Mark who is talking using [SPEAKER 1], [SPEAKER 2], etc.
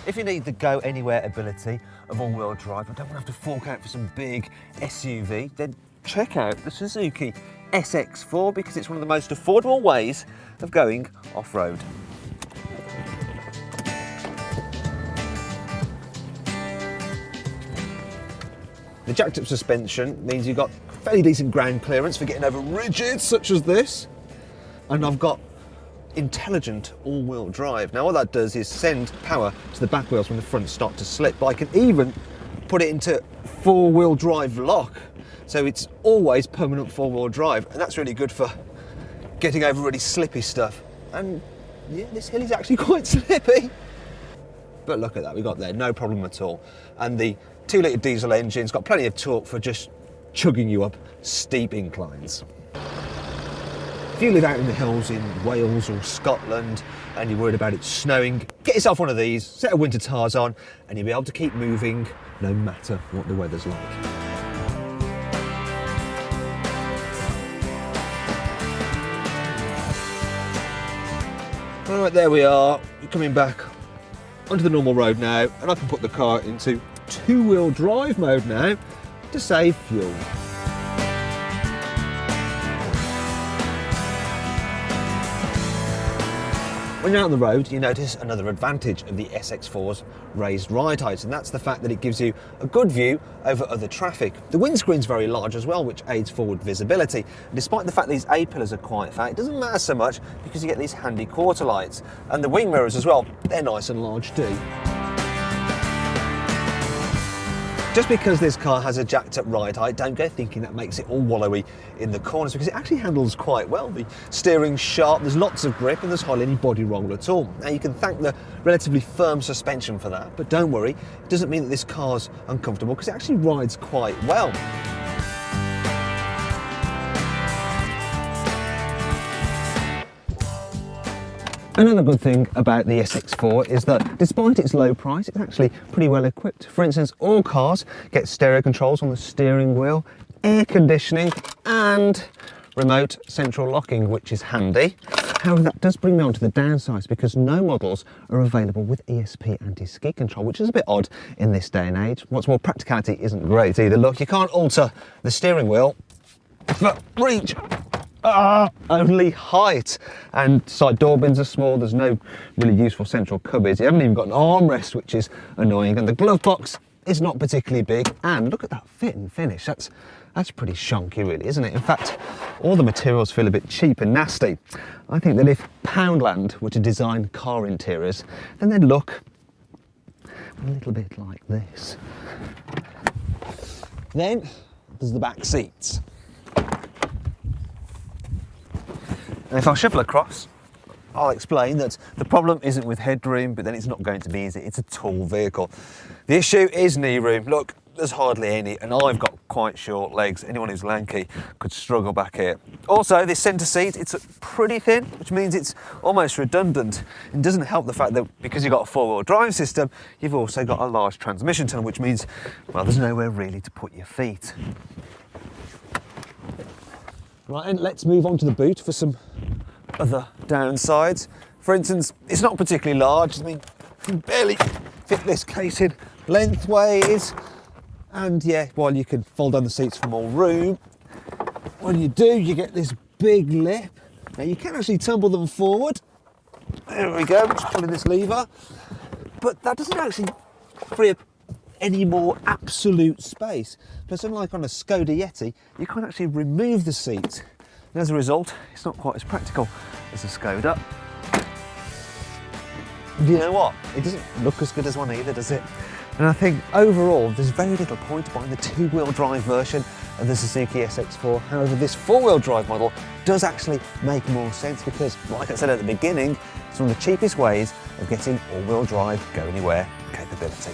[SPEAKER 1] If you need the go-anywhere ability of all-wheel drive but don't want to have to fork out for some big SUV, then check out the Suzuki SX4 because it's one of the most affordable ways of going off-road. The jacked-up suspension means you've got fairly decent ground clearance for getting over ridges such as this, and I've got intelligent all-wheel drive. Now what that does is send power to the back wheels when the front start to slip, but I can even put it into four-wheel drive lock, so it's always permanent four-wheel drive, and that's really good for getting over really slippy stuff. And yeah, this hill is actually quite slippy, but look at that, we got there, no problem at all. And the 2-litre diesel engine's got plenty of torque for just chugging you up steep inclines. If you live out in the hills in Wales or Scotland and you're worried about it snowing, get yourself one of these, set a winter tyres on, and you'll be able to keep moving no matter what the weather's like. All right, there we are. We're coming back onto the normal road now, and I can put the car into two-wheel drive mode now to save fuel. When you're out on the road, you notice another advantage of the SX4's raised ride height, and that's the fact that it gives you a good view over other traffic. The windscreen's very large as well, which aids forward visibility. And despite the fact these A-pillars are quite fat, it doesn't matter so much because you get these handy quarter lights. And the wing mirrors as well, they're nice and large too. Just because this car has a jacked up ride height, don't go thinking that makes it all wallowy in the corners, because it actually handles quite well. The steering's sharp, there's lots of grip, and there's hardly any body roll at all. Now you can thank the relatively firm suspension for that, but don't worry, it doesn't mean that this car's uncomfortable because it actually rides quite well. Another good thing about the SX4 is that despite its low price, it's actually pretty well equipped. For instance, all cars get stereo controls on the steering wheel, air conditioning and remote central locking, which is handy. However, that does bring me on to the downsides because no models are available with ESP anti-skid control, which is a bit odd in this day and age. What's more, practicality isn't great either. Look, you can't alter the steering wheel, but reach. Only height, and side door bins are small. There's no really useful central cubbies. You haven't even got an armrest, which is annoying, and the glove box is not particularly big. And look at that fit and finish. That's pretty shonky, really, isn't it? In fact, all the materials feel a bit cheap and nasty. I think that if Poundland were to design car interiors, then they'd look a little bit like this. Then there's the back seats. And if I shuffle across, I'll explain that the problem isn't with headroom, but then it's not going to be easy. It's a tall vehicle. The issue is knee room. Look, there's hardly any, and I've got quite short legs. Anyone who's lanky could struggle back here. Also, this centre seat, it's pretty thin, which means it's almost redundant. It doesn't help the fact that because you've got a four-wheel drive system, you've also got a large transmission tunnel, which means, well, there's nowhere really to put your feet. Right, and let's move on to the boot for some other downsides. For instance, it's not particularly large. I mean, you can barely fit this case in lengthways. And yeah, while you can fold down the seats for more room, when you do, you get this big lip. Now you can actually tumble them forward. There we go, just pulling this lever. But that doesn't actually free up any more absolute space. Plus, unlike on a Skoda Yeti, you can't actually remove the seat. And as a result, it's not quite as practical as a Skoda. Do you know what? It doesn't look as good as one either, does it? And I think overall, there's very little point buying the two-wheel drive version of the Suzuki SX4. However, this four-wheel drive model does actually make more sense because, like I said at the beginning, it's one of the cheapest ways of getting all-wheel drive go-anywhere capability.